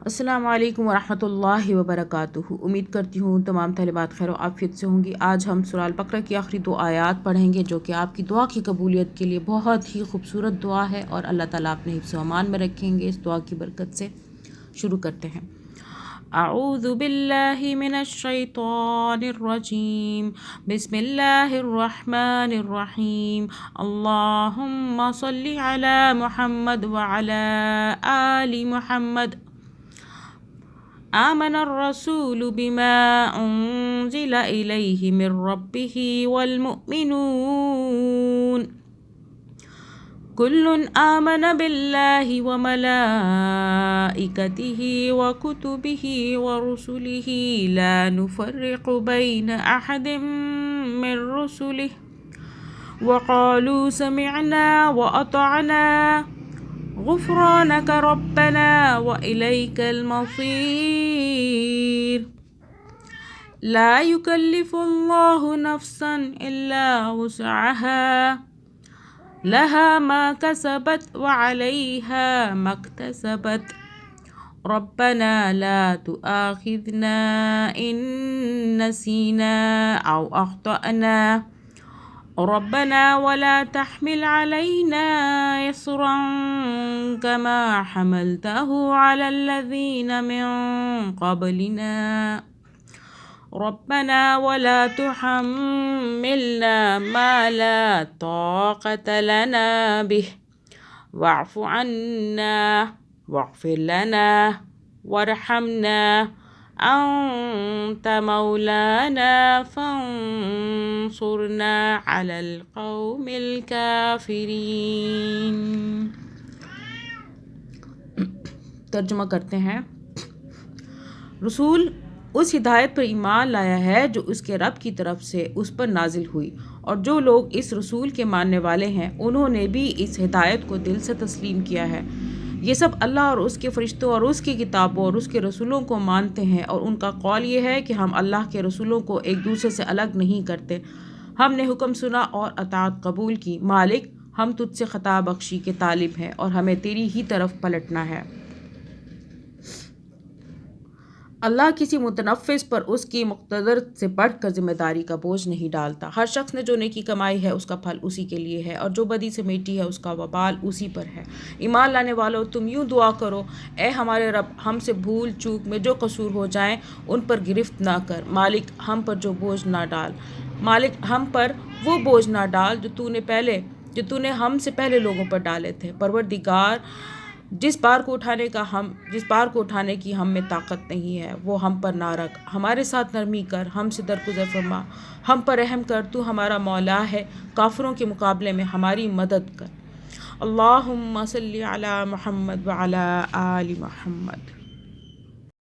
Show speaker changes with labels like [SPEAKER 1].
[SPEAKER 1] السلام علیکم ورحمۃ اللہ وبرکاتہ۔ امید کرتی ہوں تمام طالبات خیر و عافیت سے ہوں گی۔ آج ہم سورہ البقرہ کی آخری 2 آیات پڑھیں گے جو کہ آپ کی دعا کی قبولیت کے لیے بہت ہی خوبصورت دعا ہے اور اللہ تعالیٰ اپنے حفظ و امان میں رکھیں گے۔ اس دعا کی برکت سے شروع کرتے ہیں۔ اعوذ باللہ من الشیطان الرجیم، بسم اللہ الرحمن الرحیم، اللہم صلی علی محمد وعلی آل محمد۔ آمن الرسول بما أنزل إليه من ربه والمؤمنون كل آمن بالله وملائكته وكتبه ورسله لا نفرق بين أحد من رسله وقالوا سمعنا وأطعنا غفرانك ربنا وإليك المصير۔ لا يكلف الله نفسا إلا وسعها، لها ما كسبت وعليها ما اكتسبت، ربنا لا تؤاخذنا إن نسينا أو أخطأنا، ربنا ولا تحمل علينا إصرا كما حملته على الذين من قبلنا، ربنا ولا تحملنا ما لا طاقة لنا به، واعف عنا واغفر لنا وارحمنا أنت مولانا فانصرنا على القوم الكافرين۔ ترجمہ کرتے ہیں۔ رسول اس ہدایت پر ایمان لایا ہے جو اس کے رب کی طرف سے اس پر نازل ہوئی، اور جو لوگ اس رسول کے ماننے والے ہیں انہوں نے بھی اس ہدایت کو دل سے تسلیم کیا ہے۔ یہ سب اللہ اور اس کے فرشتوں اور اس کی کتابوں اور اس کے رسولوں کو مانتے ہیں، اور ان کا قول یہ ہے کہ ہم اللہ کے رسولوں کو ایک دوسرے سے الگ نہیں کرتے۔ ہم نے حکم سنا اور اطاعت قبول کی۔ مالک، ہم تجھ سے خطا بخشی کے طالب ہیں اور ہمیں تیری ہی طرف پلٹنا ہے۔ اللہ کسی متنفس پر اس کی مقتدر سے بڑھ کر ذمہ داری کا بوجھ نہیں ڈالتا۔ ہر شخص نے جو نیکی کمائی ہے اس کا پھل اسی کے لیے ہے، اور جو بدی سے میٹی ہے اس کا وبال اسی پر ہے۔ ایمان لانے والو، تم یوں دعا کرو: اے ہمارے رب، ہم سے بھول چوک میں جو قصور ہو جائیں ان پر گرفت نہ کر۔ مالک، ہم پر جو بوجھ نہ ڈال، مالک ہم پر وہ بوجھ نہ ڈال جو تو نے ہم سے پہلے لوگوں پر ڈالے تھے۔ پروردگار، جس بار کو اٹھانے کی ہم میں طاقت نہیں ہے وہ ہم پر نہ رکھ۔ ہمارے ساتھ نرمی کر، ہم سے درگزر فرما، ہم پر رحم کر، تو ہمارا مولا ہے، کافروں کے مقابلے میں ہماری مدد کر۔ اللہم صلی علی محمد وعلی آل محمد۔